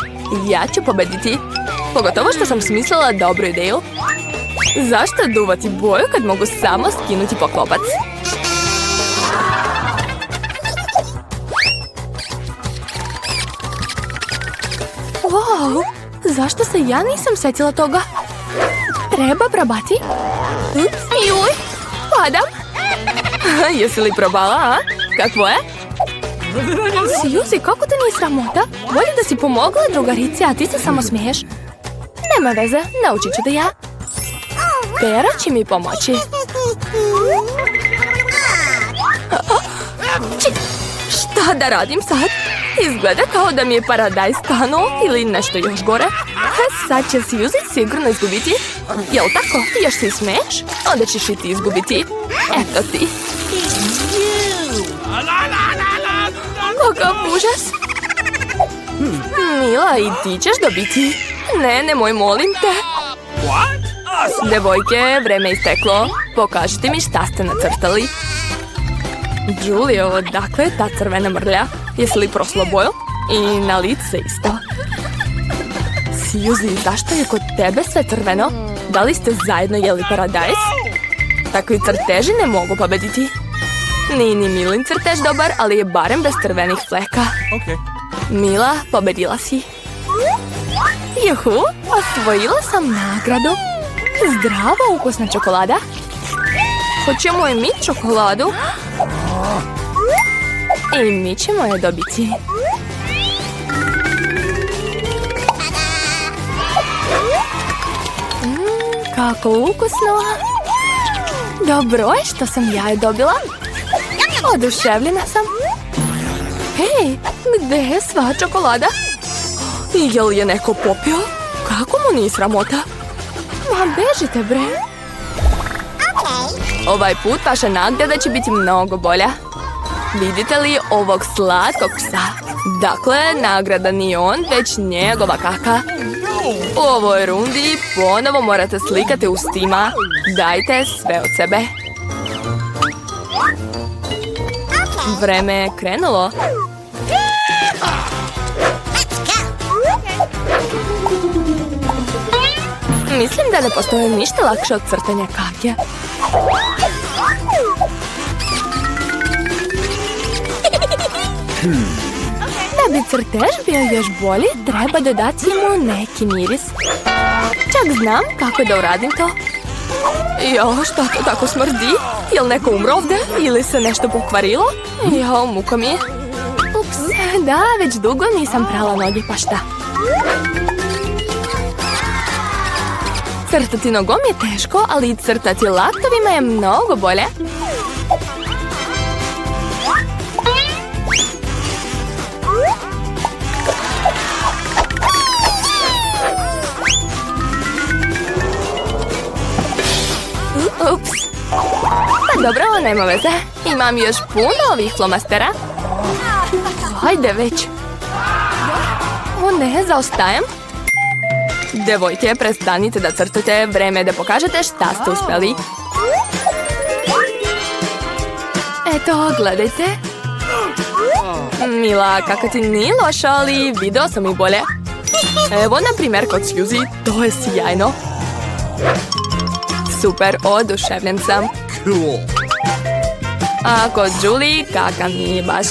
ja ću pobediti. Pogotovo što sam smislila dobru ideju. Zašto duvati boju kad mogu samo skinuti poklopac? Wow, zašto se ja nisam sjetila toga? Treba probati. Juj, padam. Jesi li probala, a? Kakvo je? Suzy, kako te nije sramota? Bolje da si pomogla drugarici, a ti se samo smiješ. Nema veze, naučit ću da ja. Pera će mi pomoći. Šta da radim sad? Izgleda kao da mi je paradajz stanuo ili nešto još gore. Sad će Suzy sigurno izgubiti. Jel tako? Još se smeješ? Onda ćeš i ti izgubiti. Eto ti. Kakav užas. Mila, i ti ćeš dobiti. Ne, nemoj, molim te. Devojke, vreme je isteklo. Pokažite mi šta ste nacrtali. Julie, odakle je ta crvena mrlja? Jesi li prosla boju? I na lice isto. Suzy, zašto je kod tebe sve crveno? Da li ste zajedno jeli paradajz? Takvi crteži ne mogu pobediti. Nije ni Milin crtež dobar, ali je barem bez crvenih fleka. Mila, pobedila si. Juhu, osvojila sam nagradu. Zdrava, ukusna čokolada. Hoćemo i mi čokoladu? I mi ćemo je dobiti. Kako ukusno. Dobro je što sam ja je dobila. Oduševljena sam. Hej, gde je sva čokolada? Je li je neko popio? Kako mu nije sramota? Ma bežite, bre. Ovaj put vaša nagrada će biti mnogo bolja. Vidite li ovog slatkog psa? Dakle, nagrada nije on, već njegova kaka. U ovoj rundi ponovo morate slikati ustima. Dajte sve od sebe. Vreme je krenulo. Mislim da ne postoji ništa lakše od crtanja kake. Da bi crtež bio još bolji, treba dodati mu neki miris. Čak znam kako da uradim to. Jo, šta to tako smrdi? Jel neko umro ovde? Ili se nešto pokvarilo? Jo, muka mi je. Ups, da, već dugo nisam prala noge, pa šta? Crtati nogom je teško, ali crtati laktovima je mnogo bolje. Ups. Pa dobro, nema veze. Imam još puno ovih flomastera. Hajde već. O ne, zaostajem. Devojke, prestanite da crtate. Vreme je da pokažete šta ste uspeli. Eto, gledajte. Mila, kako ti nije loša, ali video sam i bolje. Evo, na primjer, kod Suzy. To je sjajno. Super, oduševljen sam. A kod Julie, kaka nije baš.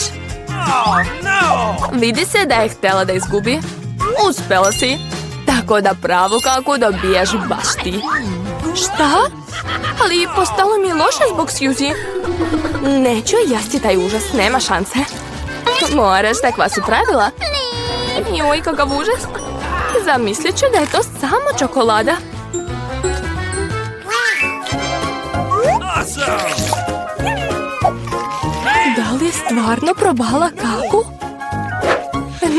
Vidi se da je htjela da izgubi. Uspela si. Tako da pravu kaku dobiješ baš ti. Šta? Ali postalo mi je loše zbog Suzy. Neću jesti taj užas, nema šanse. Moraš, takva su pravila. Joj, kakav užas. Zamislit ću da je to samo čokolada. Da li je stvarno probala kaku?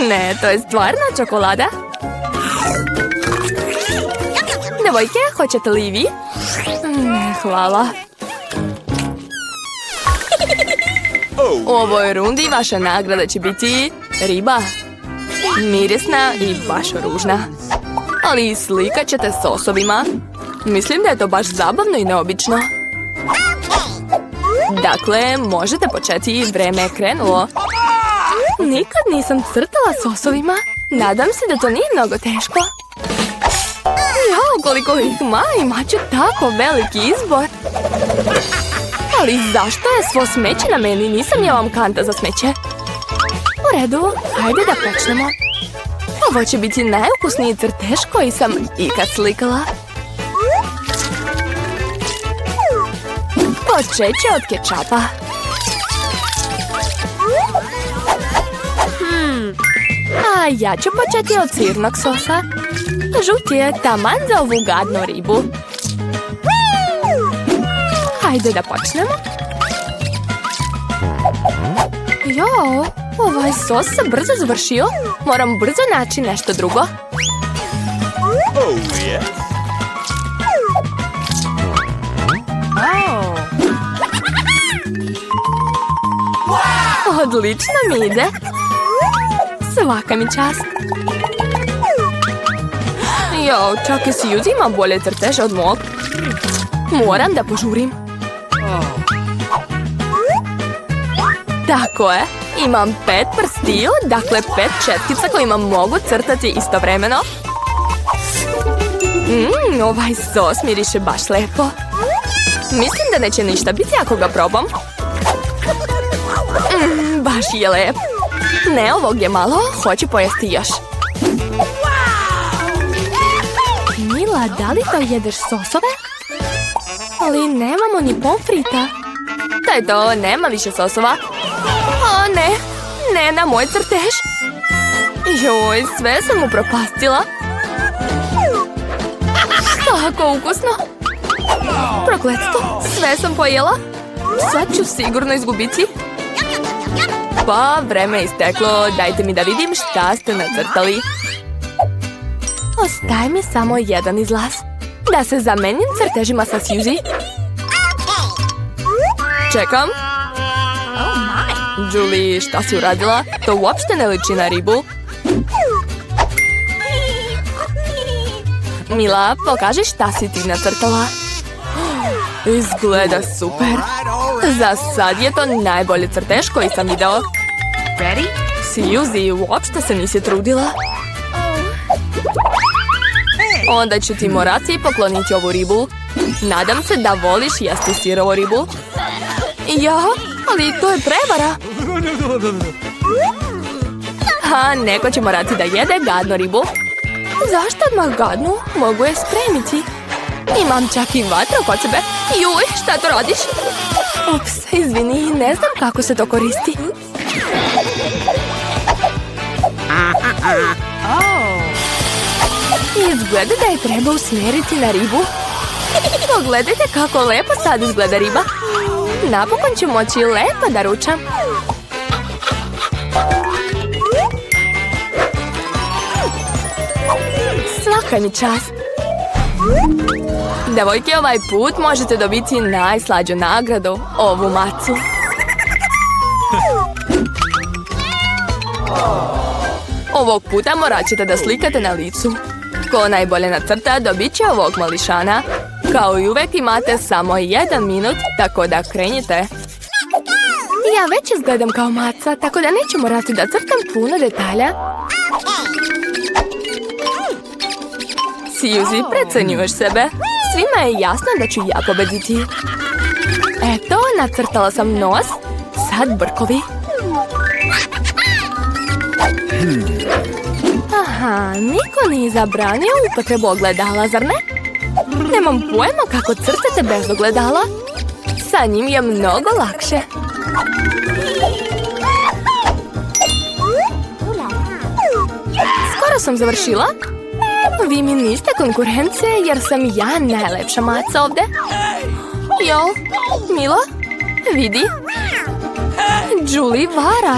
Ne, to je stvarna čokolada. Devojke, hoćete li i vi? Ne, hvala. U ovoj rundi vaša nagrada će biti riba. Mirisna i baš ružna. Ali slikat ćete s osovima. Mislim da je to baš zabavno i neobično. Dakle, možete početi, vreme je krenulo. Nikad nisam crtala s osovima. Nadam se da to nije mnogo teško. Jao, koliko ih imat ću tako veliki izbor. Ali zašto je svo smeće na meni? Nisam ja vam kanta za smeće. U redu, hajde da počnemo. Ovo će biti najukusniji crtež koji sam ikad slikala. Počet će od kečapa. A ja ću početi od sirnog sosa. Žuti je taman za ovu gadnu ribu. Hajde da počnemo. Jo, ovaj sos se brzo završio. Moram brzo naći nešto drugo. Odlično mi ide. Svaka mi čast. Jo, čak i Suzy ima bolje crteže od mog. Moram da požurim. Tako je. Imam 5 prstiju, dakle 5 četkica kojima mogu crtati istovremeno. Ovaj sos miriše baš lepo. Mislim da neće ništa biti ako ga probam. Baš je lep. Ne, ovog je malo, hoću pojesti još. Mila, da li to jedeš sosove? Ali nemamo ni pomfrita. To je to, nema više sosova. O ne, ne na moj crtež. Joj, sve sam upropastila. Tako ukusno. Prokletstvo, sve sam pojela. Sad ću sigurno izgubiti. Pa, vreme je isteklo. Dajte mi da vidim šta ste nacrtali. Ostaje mi samo jedan izlaz. Da se zamenim crtežima sa Suzy. Čekam. Julie, šta si uradila? To uopšte ne liči na ribu. Mila, pokaži šta si ti nacrtala. Izgleda super. Za sad je to najbolji crtež koji sam video. Suzy, uopšte se nisi trudila. Onda ću ti morati pokloniti ovu ribu. Nadam se da voliš jesti sirovu ribu. Ja, ali to je prevara. Neko će morati da jede gadnu ribu. Zašto odmah gadnu? Mogu je spremiti. Imam čak i vatru kod sebe. Juj, šta to radiš? Ups, izvini, ne znam kako se to koristi. Izgleda da je treba usmjeriti na ribu. Pogledajte kako lepo sad izgleda riba. Napokon ću moći lepo da ručam. Svaka mi čast. Devojke, ovaj put možete dobiti najslađu nagradu, ovu macu. Ovog puta morat ćete da slikate na licu. Ko najbolje nacrta dobit će ovog mališana. Kao i uvek imate samo 1 minut, tako da krenite. Ja već izgledam kao maca, tako da neću morati da crtam puno detalja. Suzy, precenjuješ sebe. Svima je jasno da ću ja pobediti. Eto, nacrtala sam nos. Sad brkovi. Aha, niko nije zabranio upotrebu ogledala, zar ne? Nemam pojma kako crtate bez ogledala. Sa njim je mnogo lakše. Skoro sam završila. Vi mi niste konkurencije jer sam ja najlepša maca ovde. Jo, Mila, vidi. Julie vara.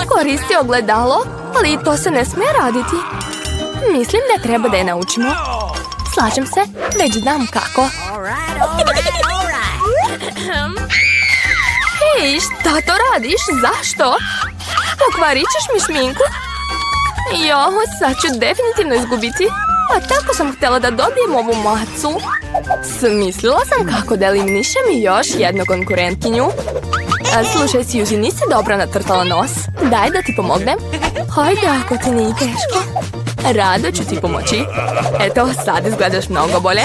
Koristi ogledalo, ali to se ne smije raditi. Mislim da treba da je naučimo. Slažem se, već znam kako. Hej, šta to radiš? Zašto? Pokvarit ćeš mi šminku? Jo, sad ću definitivno izgubiti. A tako sam htjela da dobijem ovu macu. Smislila sam kako da eliminišem još jednu konkurentkinju. Slušaj, Suzy, nisi dobro nacrtala nos. Daj da ti pomognem. Hajde, ako ti nije teško. Rado ću ti pomoći. Eto, sad izgledaš mnogo bolje.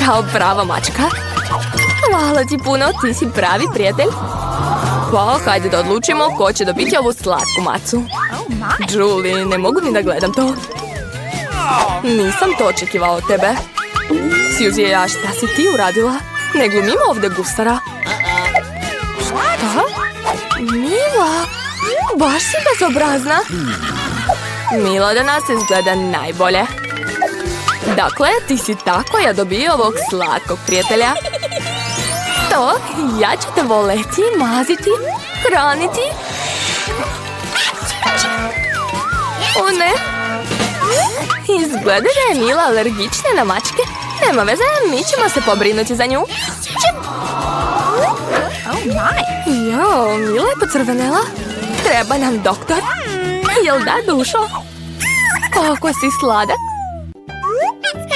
Kao prava mačka. Hvala ti puno, ti si pravi prijatelj. Pa, hajde da odlučimo ko će dobiti ovu slatku macu. Julie, ne mogu ni da gledam to. Nisam to očekivao od tebe. Suzy, a šta si ti uradila? Ne glumimo ovdje gusara. Šta? Mila, baš si bezobrazna. Mila danas izgleda najbolje. Dakle, ti si ta koja dobije ovog slatkog prijatelja. To, ja ću te voleti, maziti, hraniti. O ne! Izgleda da je Mila alergična na mačke. Nema veze, mi ćemo se pobrinuti za nju. Jo, Mila je pocrvenela. Treba nam doktor. Jel da, dušo? Kako si sladak.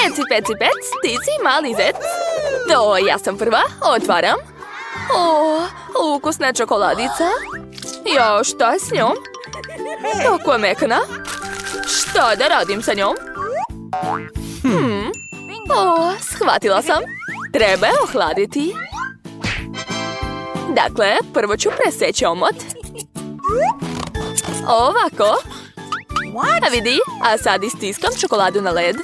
Eci, peci, pec, ti si mali zec. To, ja sam prva, otvaram. O, ukusna čokoladica. Jo, šta je s njom? Tako je mekana. Šta da radim sa njom? O, shvatila sam. Treba je ohladiti. Dakle, prvo ću preseći omot. Ovako. A vidi, a sad istiskam čokoladu na led.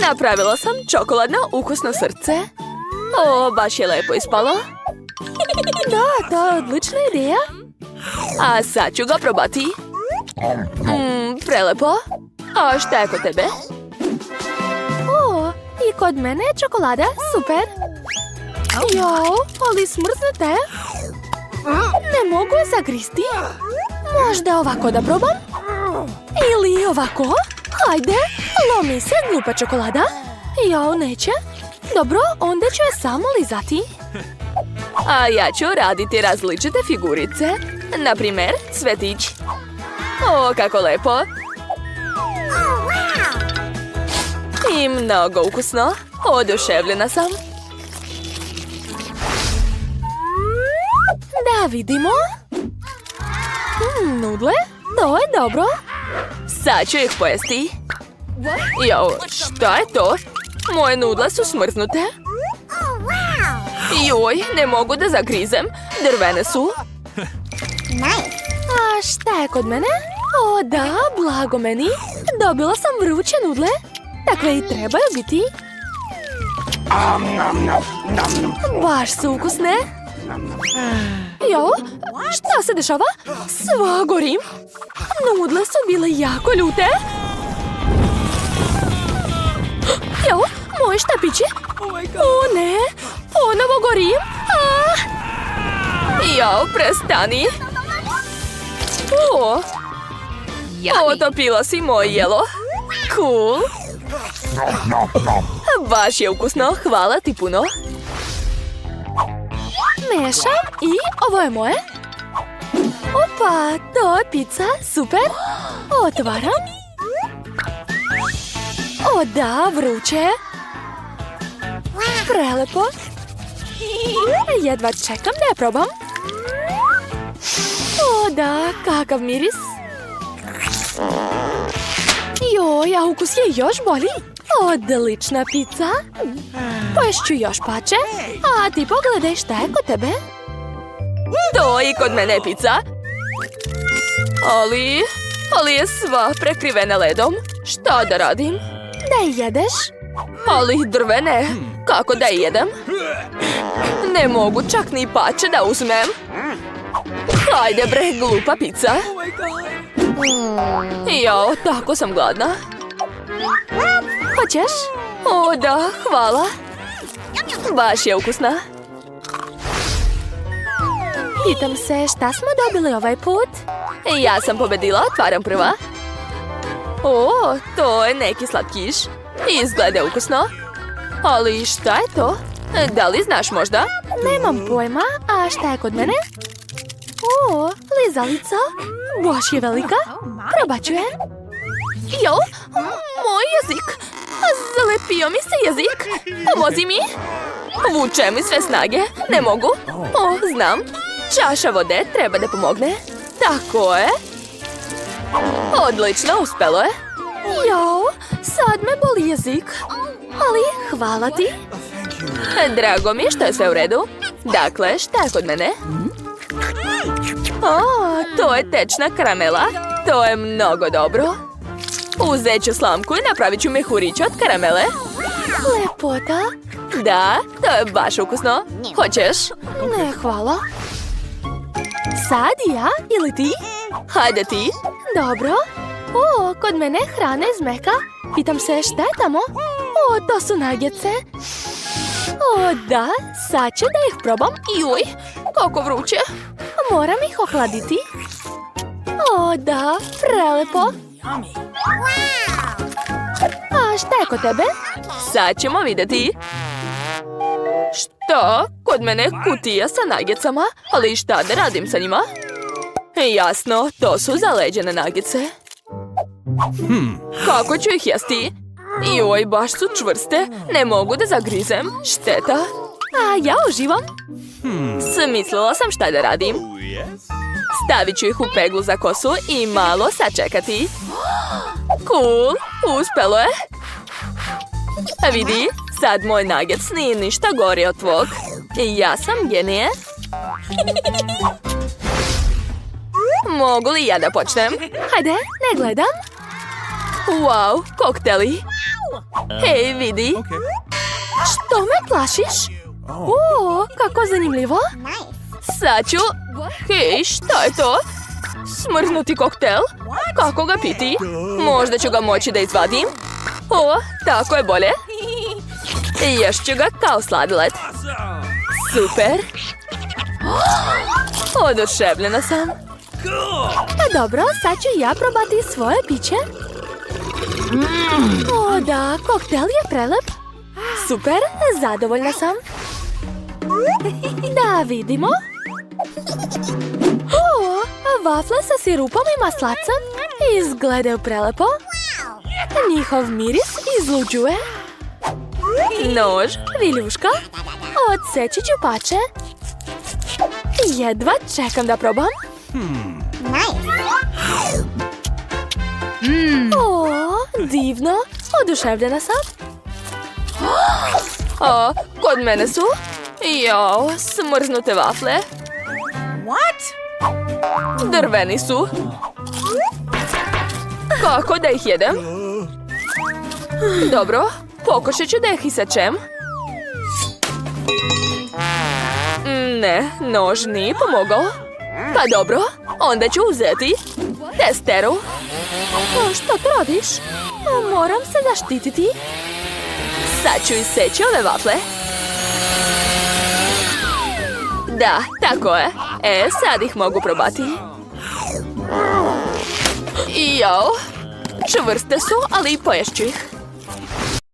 Napravila sam čokoladno ukusno srce. O, baš je lepo ispalo. Da, to je odlična ideja. A sad ću ga probati. Prelepo. A šta je kod tebe? O, i kod mene je čokolada, super. Jo, ali smrznute. Ne mogu je zagristi. Možda ovako da probam? Ili ovako? Hajde, lomi se, glupa čokolada. Jo, neće. Dobro, onda ću je samo lizati. A ja ću raditi različite figurice. Naprimjer, cvetić. O, kako lepo. I mnogo ukusno. Oduševljena sam. Da vidimo. Nudle, to je dobro. Sad ću ih pojesti. Jo, šta je to? Moje nudle su smrznute. Joj, ne mogu da zagrizem. Drvene su. A šta je kod mene? O da, blago meni. Dobila sam vruće nudle. Takve i trebaju biti. Baš su ukusne. Jo, šta se dešava? Sva gorim. Nudle su bile jako ljute. Jo, moje štapići. O ne, ponovo gorim. Jo, prestani. O, otopila si moje jelo. Cool. Baš je ukusno, hvala ti puno. Mešam i ovo je moje. Opa, to je pizza, super. Otvaram. O da, vruće. Prelepo. Jedva čekam da je probam. O da, kakav miris. Joj, a ukus je još bolji. Odlična pizza. Poješću još pače. A ti pogledaj šta je kod tebe. To i kod mene je pizza. Ali je sva prekrivena ledom. Šta da radim? Da je jedeš? Ali drvene. Kako da je jedem? Ne mogu čak ni pače da uzmem. Hajde bre, glupa pizza. Jo, tako sam gladna. Hoćeš? O da, hvala. Baš je ukusna. Pitam se šta smo dobili ovaj put? Ja sam pobedila, otvaram prva. O, to je neki slatkiš. Izgleda ukusno. Ali šta je to? Da li znaš možda? Nemam pojma, a šta je kod mene? O, lizalica. Baš je velika. Probat ću je. Jo, moj jezik. Zalepio mi se jezik. Pomozi mi. Vuče mi sve snage. Ne mogu. O, znam. Čaša vode treba da pomogne. Tako je. Odlično, uspelo je. Jo, sad me boli jezik. Ali hvala ti. Drago mi je što je sve u redu. Dakle, šta je kod mene? O, to je tečna karamela. To je mnogo dobro. Uzet ću slamku i napravit ću mehurić od karamele. Lepota. Da, to je baš ukusno. Hoćeš? Ne, hvala. Sad ja ili ti? Hajde ti. Dobro. O, kod mene hrana iz meka. Pitam se šta je tamo? O, to su nagice. O, da, sad ću da ih probam. Juj, kako vruće. Moram ih ohladiti. O, da, prelepo. A šta je kod tebe? Sad ćemo vidjeti. Što? Kod mene kutija sa nagicama, ali šta da radim sa njima? Jasno, to su zaleđene nagice. Kako ću ih jesti? Joj, baš su čvrste, ne mogu da zagrizem, šteta. A ja uživam. Smislila sam šta da radim. Stavit ću ih u peglu za kosu i malo sačekati. Cool, uspelo je. A vidi, sad moj nagec nije ništa gori od tvog. Ja sam genije. Mogu li ja da počnem? Hajde, ne gledam. Wow, kokteli. Hej, vidi. Što me plašiš? O, kako zanimljivo. Sad ću... Hej, šta je to? Smrznuti koktel? Kako ga piti? Možda ću ga moći da izvadim. O, tako je bolje. Ješću ga kao sladoled. Super. Oduševljena sam. Dobro, sad ću ja probati svoje piće. O, da, koktel je prelep. Super, zadovoljna sam. Da vidimo. O, vafle sa sirupom i maslacom izgledaju prelepo. Njihov miris izluđuje. Nož, viljuška, odseći ću pače. Jedva čekam da probam. O, divno, oduševljena sam. O, kod mene su. Jao, smrznute vafle. Drveni su. Kako da ih jedem? Dobro, pokušat ću da ih isečem. Ne, nož nije pomogao. Pa dobro, onda ću uzeti testeru. Što to radiš? Moram se zaštititi. Sad ću iseći ove vafle. Da, tako je. Sad ih mogu probati. Jao, čvrste su, ali poješću ih.